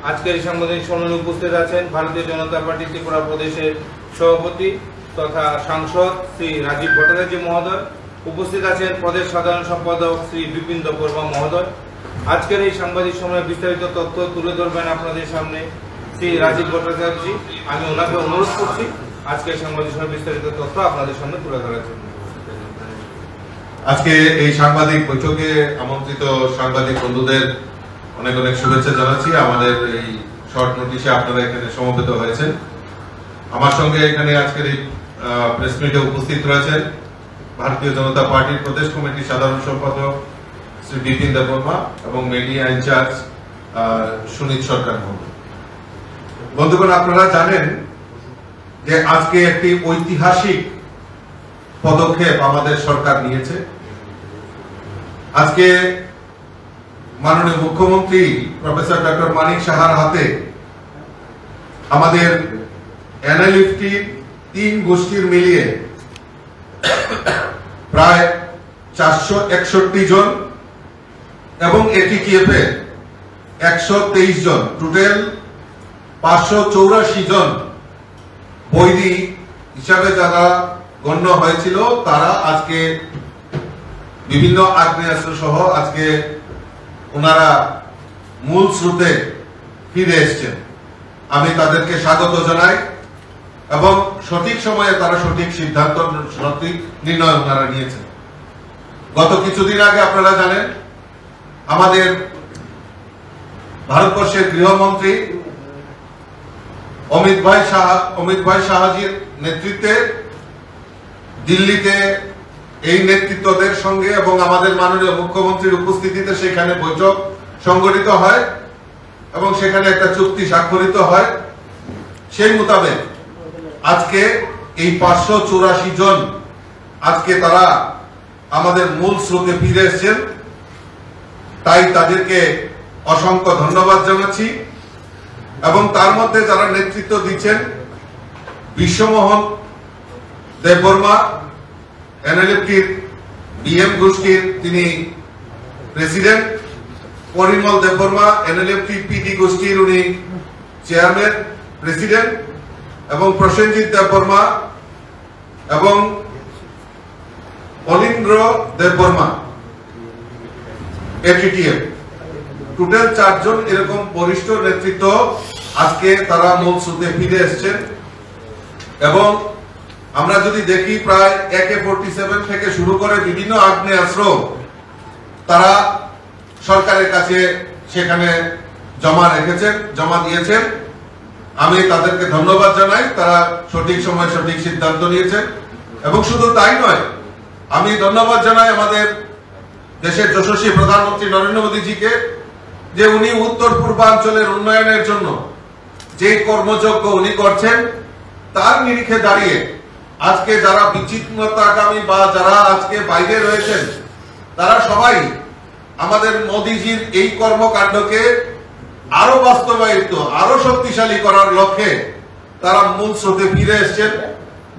আজকের এই সাংবাদিক সম্মেলনে উপস্থিত আছেন ভারতীয় জনতা পার্টি ত্রিপুরা প্রদেশের সভাপতি তথা সাংসদ শ্রী রাজীব ভট্টাচার্য মহোদয়, উপস্থিত আছেন প্রদেশ সাধারণ সম্পাদক শ্রী বিপিন দেববর্মা মহোদয়। আজকের এই সাংবাদিক সম্মেলনে বিস্তারিত তথ্য তুলে ধরবেন আপনাদের সামনে শ্রী রাজীব ভট্টাচার্য। আমি ওনাকে অনুরোধ করছি আজকের সাংবাদিক সম্মেলনে বিস্তারিত তথ্য আপনাদের সামনে তুলে ধরার জন্য। আজকে এই সাংবাদিক বৈঠকে আমন্ত্রিত সাংবাদিক বন্ধুদের অনেক অনেক শুভেচ্ছা জানাচ্ছি। আমাদের এই শর্ট নোটিশে আপনারা এখানে সমবেত হয়েছেন। আমার সঙ্গে এখানে আজকের এই প্রেস মিটে উপস্থিত রয়েছেন ভারতীয় জনতা পার্টির প্রদেশ কমিটির সাধারণ সম্পাদক শ্রী বিপিন দেববর্মা এবং মিডিয়া ইনচার্জ সুনীত সরকার মহোদয়। বন্ধুগণ, আপনারা জানেন যে আজকে একটি ঐতিহাসিক পদক্ষেপ আমাদের সরকার নিয়েছে। আজকে মাননীয় মুখ্যমন্ত্রী প্রফেসর ডক্টর মানিক সাহার হাতে আমাদের এনএলএফটি 3 গোষ্ঠীর মিলিয়ে প্রায় 461 জন এবং এটিটিএফ এর 123 জন, টোটাল 584 জন বৈরী হিসাবে যারা গণ্য হয়েছিল তারা আজকে বিভিন্ন আগ্নেয়াস্ত্র সহ আজকে ওনারা মূল স্রোতে ফিরে এসছেন। আমি তাদেরকে স্বাগত জানাই এবং সঠিক সময়ে তারা সঠিক সিদ্ধান্ত, সঠিক নির্ণয় ওনারা নিয়েছেন। গত কিছুদিন আগে আপনারা জানেন আমাদের ভারতবর্ষের গৃহমন্ত্রী অমিত ভাই শাহজির নেতৃত্বে দিল্লিতে এই নেতৃত্বদের সঙ্গে এবং আমাদের মাননীয় মুখ্যমন্ত্রীর উপস্থিতিতে সেখানে বৈঠক সংগঠিত হয় এবং সেখানে একটা চুক্তি স্বাক্ষরিত হয়। সেই মোতাবেক আজকে এই 584 জন আজকে তারা আমাদের মূল স্রোতে ফিরে এসেছেন। তাই তাদেরকে অসংখ্য ধন্যবাদ জানাচ্ছি এবং তার মধ্যে যারা নেতৃত্ব দিচ্ছেন বিশ্বমোহন দেববর্মা এনএলএফটির বিএম গোষ্ঠীর তিনি president, Parimal Debbarma NLFT PD গোষ্ঠীর উনি চেয়ারম্যান প্রেসিডেন্ট এবং প্রসেনজিৎ দেববর্মা এবং অলিন্দ্র দেববর্মা এটিটিএফ, টোটাল 4 জন এরকম বরিষ্ঠ নেতৃত্ব আজকে তারা মূল স্রোতে ফিরে এসছেন। এবং আমরা যদি দেখি প্রায় AK-47 থেকে শুরু করে বিভিন্ন আগ্নেয়াস্ত্র তারা সরকারের কাছে সেখানে জমা দিয়েছেন। আমি তাদেরকে ধন্যবাদ জানাই, তারা সঠিক সময় সঠিক সিদ্ধান্ত নিয়েছেন। এবং শুধু তাই নয়, আমি ধন্যবাদ জানাই আমাদের দেশের যশস্বী প্রধানমন্ত্রী নরেন্দ্র মোদীজিকে যে উনি উত্তর পূর্বাঞ্চলের উন্নয়নের জন্য যে কর্মযজ্ঞ উনি করছেন তার নিরিখে দাঁড়িয়ে আজকে যারা বিচ্ছিন্নতাকামী বা যারা আজকে বাইরে রয়েছেন তারা সবাই আমাদের মোদীজির এই কর্মকাণ্ডকে আরো বাস্তবায়িত, আরো শক্তিশালী করার লক্ষ্যে তারা মূল স্রোতে ফিরে এসেছেন।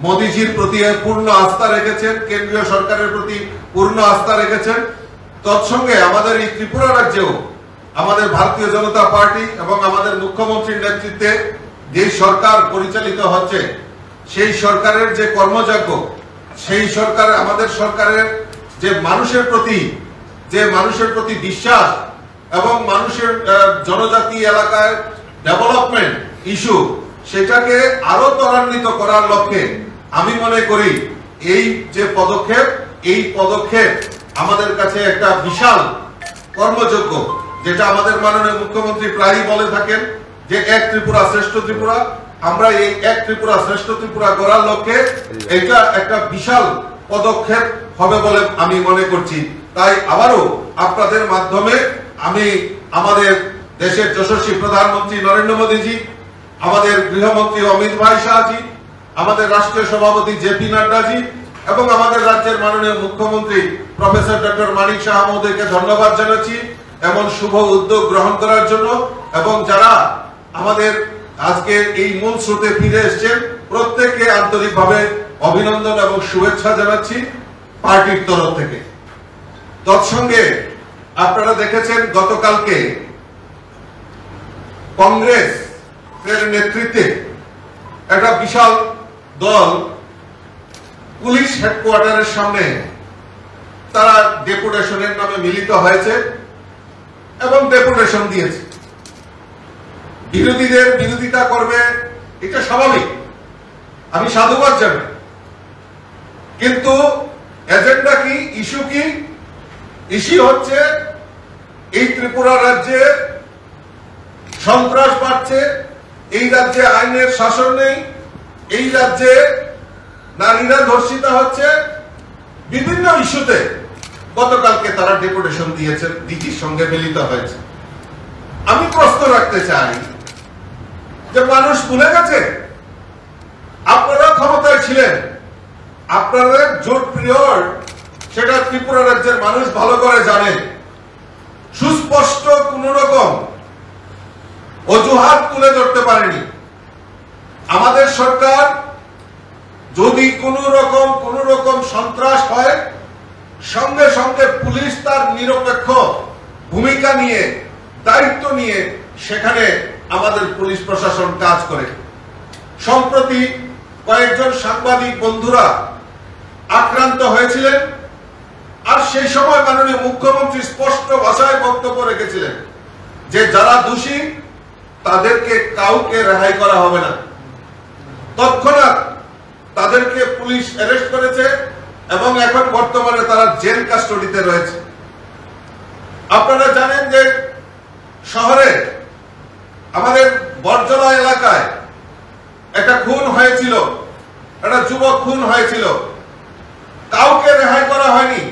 মোদীজির প্রতি পূর্ণ আস্থা রেখেছেন, কেন্দ্রীয় সরকারের প্রতি পূর্ণ আস্থা রেখেছেন। তৎসঙ্গে আমাদের এই ত্রিপুরা রাজ্যেও আমাদের ভারতীয় জনতা পার্টি এবং আমাদের মুখ্যমন্ত্রীর নেতৃত্বে যে সরকার পরিচালিত হচ্ছে সেই সরকারের যে কর্মযজ্ঞ, সেই সরকার আমাদের সরকারের যে মানুষের প্রতি বিশ্বাস এবং মানুষের জনজাতি এলাকায় ডেভেলপমেন্ট ইস্যু সেটাকে আরো ত্বরান্বিত করার লক্ষ্যে আমি মনে করি এই যে পদক্ষেপ আমাদের কাছে একটা বিশাল কর্মযজ্ঞ, যেটা আমাদের মাননীয় মুখ্যমন্ত্রী প্রায়ই বলে থাকেন যে এক ত্রিপুরা শ্রেষ্ঠ ত্রিপুরা। আমরা এই এক ত্রিপুরা শ্রেষ্ঠ ত্রিপুরা গড়ার লক্ষ্যে এটা একটা বিশাল পদক্ষেপ হবে বলে আমি মনে করছি। তাই আবারও আপনাদের মাধ্যমে আমি আমাদের দেশের যশস্বী প্রধানমন্ত্রী নরেন্দ্র মোদীজি, আমাদের গৃহমন্ত্রী অমিত ভাই শাহজি, আমাদের রাষ্ট্রীয় সভাপতি জেপি নাড্ডাজি এবং আমাদের রাজ্যের মাননীয় মুখ্যমন্ত্রী প্রফেসর ডক্টর মানিক সাহা মহোদয়কে ধন্যবাদ জানাচ্ছি এমন শুভ উদ্যোগ গ্রহণ করার জন্য। এবং যারা আমাদের আজকে এই মূল স্রোতে ফিরে এসেছেন প্রত্যেককে আন্তরিকভাবে অভিনন্দন এবং শুভেচ্ছা জানাচ্ছি পার্টির তরফ থেকে। তৎসঙ্গে আপনারা দেখেছেন গতকালকে কংগ্রেস এর নেতৃত্বে একটা বিশাল দল পুলিশ হেডকোয়ার্টারের সামনে তারা ডেপুটেশনের নামে মিলিত হয়েছে এবং ডেপুটেশন দিয়েছে। বিরোধীদের বিরোধিতা করবে, এটা স্বাভাবিক, আমি সাধুবাদ জানাই। কিন্তু এজেন্ডা কি, ইস্যু কি? ইস্যু হচ্ছে এই ত্রিপুরা রাজ্যে সন্ত্রাস বাড়ছে, এই রাজ্যে আইনের শাসন নেই, এই রাজ্যে নারীরা ধর্ষিতা হচ্ছে। বিভিন্ন ইস্যুতে গতকালকে তারা ডেপুটেশন দিয়েছেন, ডিজির সঙ্গে মিলিত হয়েছে। আমি প্রশ্ন রাখতে চাই যে মানুষ ভুলে গেছে আপনারা ক্ষমতায় ছিলেন, আপনাদের জোট পিরিয়ড সেটা ত্রিপুরা রাজ্যের মানুষ ভালো করে জানে। সুস্পষ্ট কোন রকম অজুহাত তুলে ধরতে পারেনি। আমাদের সরকার যদি কোন রকম সন্ত্রাস হয়, সঙ্গে সঙ্গে পুলিশ তার নিরপেক্ষ ভূমিকা নিয়ে, দায়িত্ব নিয়ে সেখানে আমাদের পুলিশ প্রশাসন কাজ করে। সম্প্রতি কয়েকজন সাংবাদিক বন্ধুরা আক্রান্ত হয়েছিলেন, আর সেই সময় মাননীয় মুখ্যমন্ত্রী স্পষ্ট ভাষায় বক্তব্য রেখেছিলেন যে যারা দোষী তাদেরকে কাউকে রেহাই করা হবে না। তৎক্ষণাৎ তাদেরকে পুলিশ অ্যারেস্ট করেছে এবং এখন বর্তমানে তারা জেল কাস্টডিতে রয়েছে। আপনারা জানেন যে শহরে আমাদের বরজলা এলাকায় একটা খুন হয়েছিল, একটা যুবক খুন হয়েছিল, কাউকে রেহাই করা হয়নি,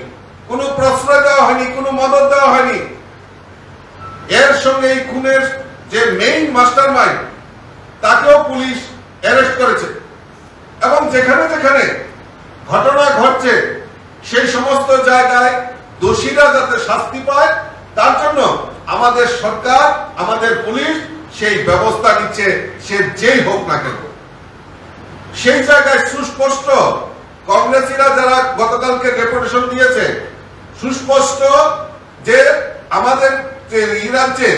কোনো প্রশ্রয় দেওয়া হয়নি, কোনো মদত দেওয়া হয়নি। এর সঙ্গে এই খুনের যে মেইন মাস্টারমাইন্ড তাকেও পুলিশ অ্যারেস্ট করেছে এবং যেখানে যেখানে ঘটনা ঘটছে সেই সমস্ত জায়গায় দোষীরা যাতে শাস্তি পায় তার জন্য আমাদের সরকার, আমাদের পুলিশ সেই ব্যবস্থা নিচ্ছে, সে যেই হোক না কেন। সেই জায়গায় সুস্পষ্ট কংগ্রেসীরা যারা গতকালকে ডেপুটেশন দিয়েছে, সুস্পষ্ট যে আমাদের রাজ্যে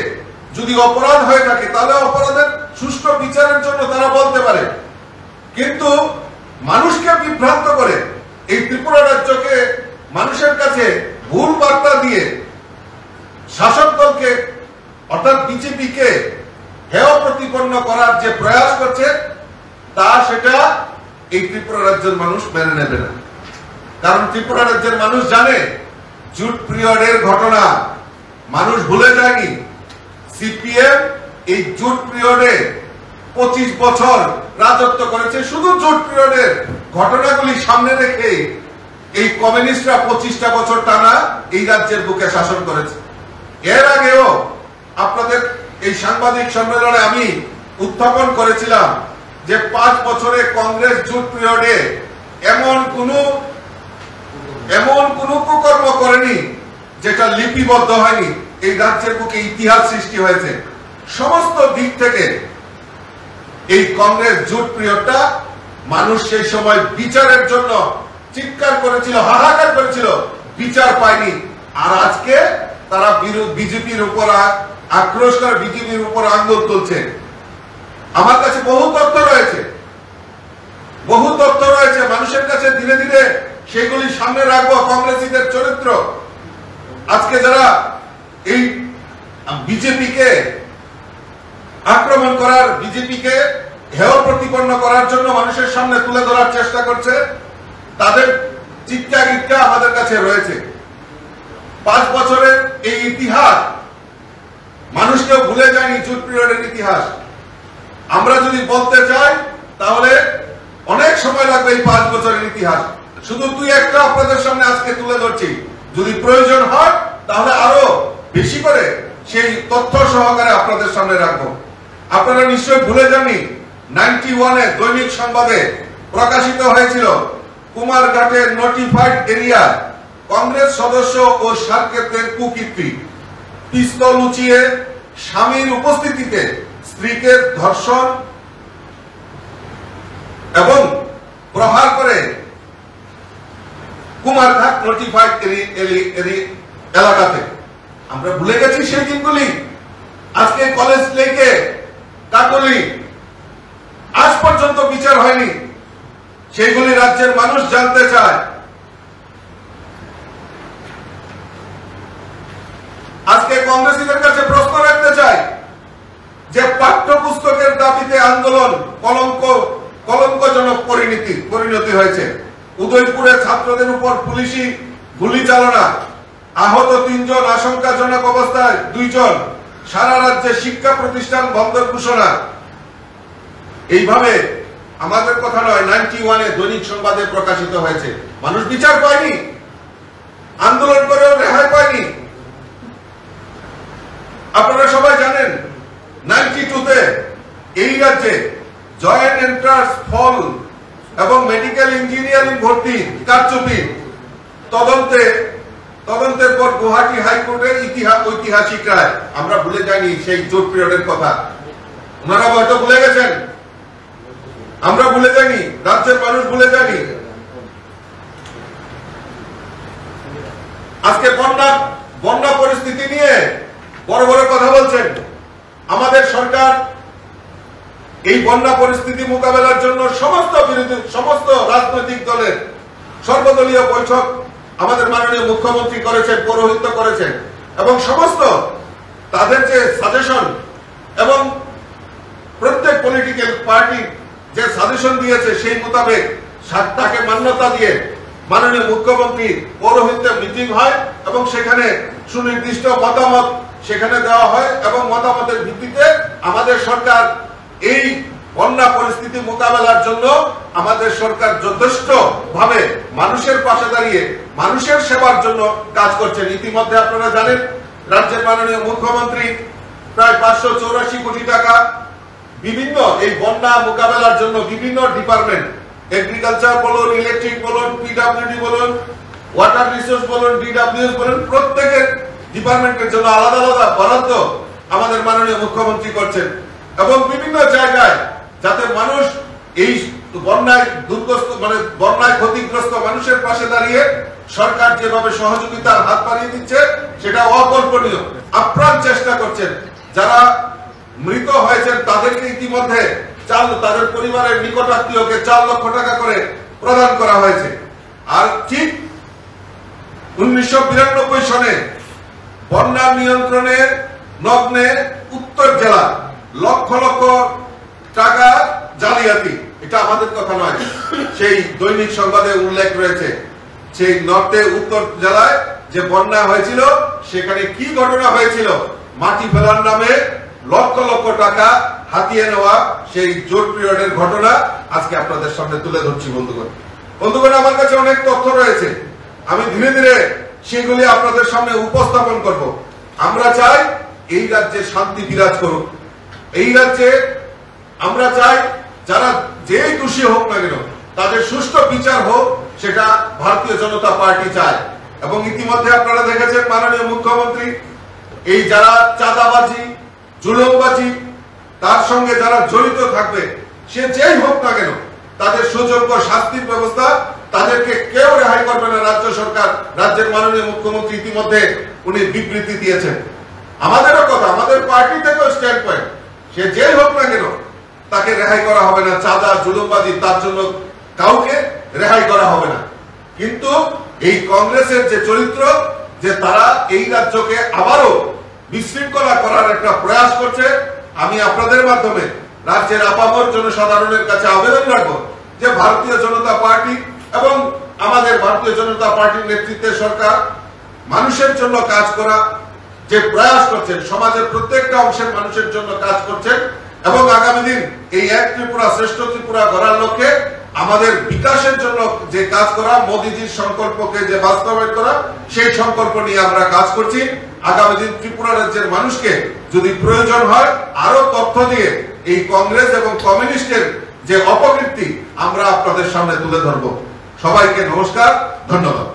যদি অপরাধ হয়ে থাকে তাহলে অপরাধের সুষ্ঠু বিচারের জন্য তারা বলতে পারে। কিন্তু মানুষকে বিভ্রান্ত করে এই ত্রিপুরা রাজ্যকে মানুষের কাছে ভুল বার্তা দিয়ে শাসক দলকে অর্থাৎ বিজেপিকে হেয় প্রতিপন্ন করার যে প্রয়াস করছে তা সেটা এই ত্রিপুরা রাজ্যের মানুষ মেনে নেবে না। কারণ ত্রিপুরা রাজ্যের মানুষ জানে জুট পিরিয়ডের ঘটনা মানুষ ভুলে যায়নি। সিপিএম এই জুট পিরিয়ডে 25 বছর রাজত্ব করেছে। শুধু জুট পিরিয়ডের ঘটনাগুলি সামনে রেখে এই কমিউনিস্টরা 25টা বছর টানা এই রাজ্যের বুকে শাসন করেছে। এর আগেও আপনাদের এই সাংবাদিক সম্মেলনে আমি উত্থাপন করেছিলাম যে 5 বছরে কংগ্রেস জুট পিরিয়ডে এমন কোন কুকর্ম করেনি যেটা লিপিবদ্ধ হয়নি। এই রাজ্যের বুকে ইতিহাস সৃষ্টি হয়েছে। সমস্ত দিক থেকে এই কংগ্রেস জুট পিরিয়ডটা মানুষ সেই সময় বিচারের জন্য চিৎকার করেছিল, হাহাকার করেছিল, বিচার পায়নি। আর আজকে তারা বিজেপির উপর আক্রোশ করে বিজেপির উপর আঙ্গুল তুলছে। আমার কাছে বহু তথ্য রয়েছে, মানুষের কাছে ধীরে ধীরে সেগুলি সামনে রাখবো। কংগ্রেসীদের চরিত্র আজকে যারা এই বিজেপিকে আক্রমণ করার, বিজেপিকে হেয় প্রতিপন্ন করার জন্য মানুষের সামনে তুলে ধরার চেষ্টা করছে, তাদের চিৎকার আমাদের কাছে রয়েছে। 5 বছরের এই ইতিহাস মানুষকেও ভুলে যায়নি। জুট পিরিয়ডের ইতিহাস আমরা যদি বলতে চাই তাহলে অনেক সময় লাগবে। এই 5 বছরের ইতিহাস শুধু 2-1টা আপনাদের সামনে আজকে তুলে ধরছি। যদি প্রয়োজন হয় তাহলে আরো বেশি করে সেই তথ্য সহকারে আপনাদের সামনে রাখবো। আপনারা নিশ্চয়ই ভুলে যাননি 91-এ দৈনিক সংবাদে প্রকাশিত হয়েছিল কুমারঘাটের নোটিফাইড এরিয়া কংগ্রেস সদস্য ও সার্কেতের কুকীর্তি। পিস্তল উঁচিয়ে স্বামীর উপস্থিতিতে স্ত্রীকে ধর্ষণ এবং প্রহার করে কুমারঘাট নোটিফাইড এলাকাতে। আমরা ভুলে গেছি সেই দিনগুলি। আজকে কলেজ লেকে পর্যন্ত বিচার হয়নি, সেগুলি রাজ্যের মানুষ জানতে চায়। আজকে কংগ্রেসীদের কাছে প্রশ্ন রাখতে চাই যে পাঠ্যপুস্তকের দাবিতে আন্দোলন কলঙ্কজনক পরিণতি হয়েছে। উদয়পুরে ছাত্রদের উপর পুলিশি গুলি চালনা, আহত 3 জন, আশঙ্কাজনক অবস্থায় 2 জন, সারা রাজ্যে শিক্ষা প্রতিষ্ঠান বন্ধের ঘোষণা। এইভাবে আমাদের কথা নয়, 91-এ দৈনিক সংবাদে প্রকাশিত হয়েছে। মানুষ বিচার পায়নি, আন্দোলন করেও রেহাই পায়নি। আপনারা সবাই জানেন 92-তে এই রাজ্যে জয়েন্ট এন্ট্রান্স ফল এবং মেডিকেল ইঞ্জিনিয়ারিং ভর্তি কারচুপি তদন্তের পর গুয়াহাটি হাইকোর্টের ঐতিহাসিক রায়। আমরা ভুলে যাইনি সেই জোট পিরিয়ডের কথা, ওনারা হয়তো ভুলে গেছেন, আমরা ভুলে যাইনি, রাজ্যের মানুষ ভুলে যায়নি। আজকে বন্যা পরিস্থিতি নিয়ে বড় বড় কথা বলছেন। আমাদের সরকার এই বন্যা পরিস্থিতি মোকাবেলার জন্য সমস্ত রাজনৈতিক দলের সর্বদলীয় বৈঠক আমাদের মাননীয় মুখ্যমন্ত্রী করেছেন, পৌরোহিত্য করেছেন, এবং সমস্ত তাদের যে সাজেশন এবং প্রত্যেক পলিটিক্যাল পার্টি যে সাজেশন দিয়েছে সেই মোতাবেক তাকে মান্যতা দিয়ে মাননীয় মুখ্যমন্ত্রী পৌরোহিত্যে মিটিং হয় এবং সেখানে সুনির্দিষ্ট মতামত সেখানে দেওয়া হয় এবং মতামতের ভিত্তিতে আমাদের সরকার এই বন্যা পরিস্থিতি মোকাবেলার জন্য আমাদের সরকার যথেষ্ট ভাবে মানুষের পাশে দাঁড়িয়ে মানুষের সেবার জন্য কাজ করছেন। ইতিমধ্যে আপনারা জানেন রাজ্যের মাননীয় মুখ্যমন্ত্রী প্রায় 584 কোটি টাকা বিভিন্ন এই বন্যা মোকাবেলার জন্য বিভিন্ন ডিপার্টমেন্ট, এগ্রিকালচার বলুন, ইলেকট্রিক বলুন, পিডব্লিউডি বলুন, ওয়াটার রিসোর্স বলুন, ডিডব্লিউএস বলুন, প্রত্যেকের ডিপার্টমেন্টের জন্য আলাদা আলাদা বরাদ্দ আমাদের মাননীয় মুখ্যমন্ত্রী করছেন এবং বিভিন্ন জায়গায় যাতে মানুষ এই বন্যায় ক্ষতিগ্রস্ত মানুষের পাশে দাঁড়িয়ে সরকার যেভাবে সহযোগিতার হাত বাড়িয়ে দিচ্ছে সেটা অকল্পনীয়। আপ্রাণ চেষ্টা করছেন। যারা মৃত হয়েছেন তাদেরকে ইতিমধ্যে তাদের পরিবারের নিকটাত্মীয়কে 4 লক্ষ টাকা করে প্রদান করা হয়েছে। আর ঠিক 1992 সনে বন্যা নিয়ন্ত্রণের লগ্নে উত্তর জেলা লক্ষ লক্ষ টাকা জালিয়াতি, এটা আমাদের কথা নয়, সেই দৈনিক সংবাদে উল্লেখ রয়েছে। সেই নর্থে উত্তর জেলায় যে বন্যা হয়েছিল সেখানে কি ঘটনা হয়েছিল, মাটি ফেলার নামে লক্ষ লক্ষ টাকা হাতিয়ে নেওয়া সেই জোট পিরিয়ডের ঘটনা আজকে আপনাদের সামনে তুলে ধরছি। বন্ধুগণ, আমার কাছে অনেক তথ্য রয়েছে, আমি ধীরে ধীরে সেগুলি আপনাদের সামনে উপস্থাপন করব। আমরা চাই এই রাজ্যে শান্তি বিরাজ করুক। এই রাজ্যে আমরা চাই যারা যেই দোষী হোক না কেন তাদের সুষ্ঠু বিচার হোক, সেটা ভারতীয় জনতা পার্টি চায়। এবং ইতিমধ্যে আপনারা দেখেছেন মাননীয় মুখ্যমন্ত্রী এই যারা চাঁদাবাজি, জুলুমবাজি, তার সঙ্গে যারা জড়িত থাকবে সে যেই হোক না কেন তাদের সুযোগ্য শাস্তির ব্যবস্থা, তাদেরকে কেউ রেহাই করবে না রাজ্য সরকার। রাজ্যের মাননীয় মুখ্যমন্ত্রী ইতিমধ্যে উনি বিবৃতি দিয়েছেন। আমাদেরও কথা, আমাদের পার্টি থেকেও স্ট্যান্ড পয়েন্ট, সে যেই হোক না কেন তাকে রেহাই করা হবে না। চাঁদা, জুলুমবাজি, তার জন্য কাউকে রেহাই করা হবে না। কিন্তু এই কংগ্রেসের যে চরিত্র, যে তারা এই রাজ্যকে আবারও বিশৃঙ্খলা করার একটা প্রয়াস করছে, আমি আপনাদের মাধ্যমে রাজ্যের আপামর জনসাধারণের কাছে আবেদন রাখবো যে ভারতীয় জনতা পার্টি এবং আমাদের ভারতীয় জনতা পার্টির নেতৃত্বে সরকার মানুষের জন্য কাজ করা যে প্রয়াস করছেন, সমাজের প্রত্যেকটা অংশের মানুষের জন্য কাজ করছেন এবং আগামী দিন এই এক ত্রিপুরা শ্রেষ্ঠ ত্রিপুরা গড়ার লক্ষ্যে আমাদের বিকাশের জন্য যে কাজ করা, মোদিজির সংকল্পকে যে বাস্তবায়ন করা, সেই সংকল্প নিয়ে আমরা কাজ করছি। আগামী দিন ত্রিপুরা রাজ্যের মানুষকে যদি প্রয়োজন হয় আরো তথ্য দিয়ে এই কংগ্রেস এবং কমিউনিস্টের যে অপকীর্তি আমরা আপনাদের সামনে তুলে ধরব। সবাইকে নমস্কার, ধন্যবাদ।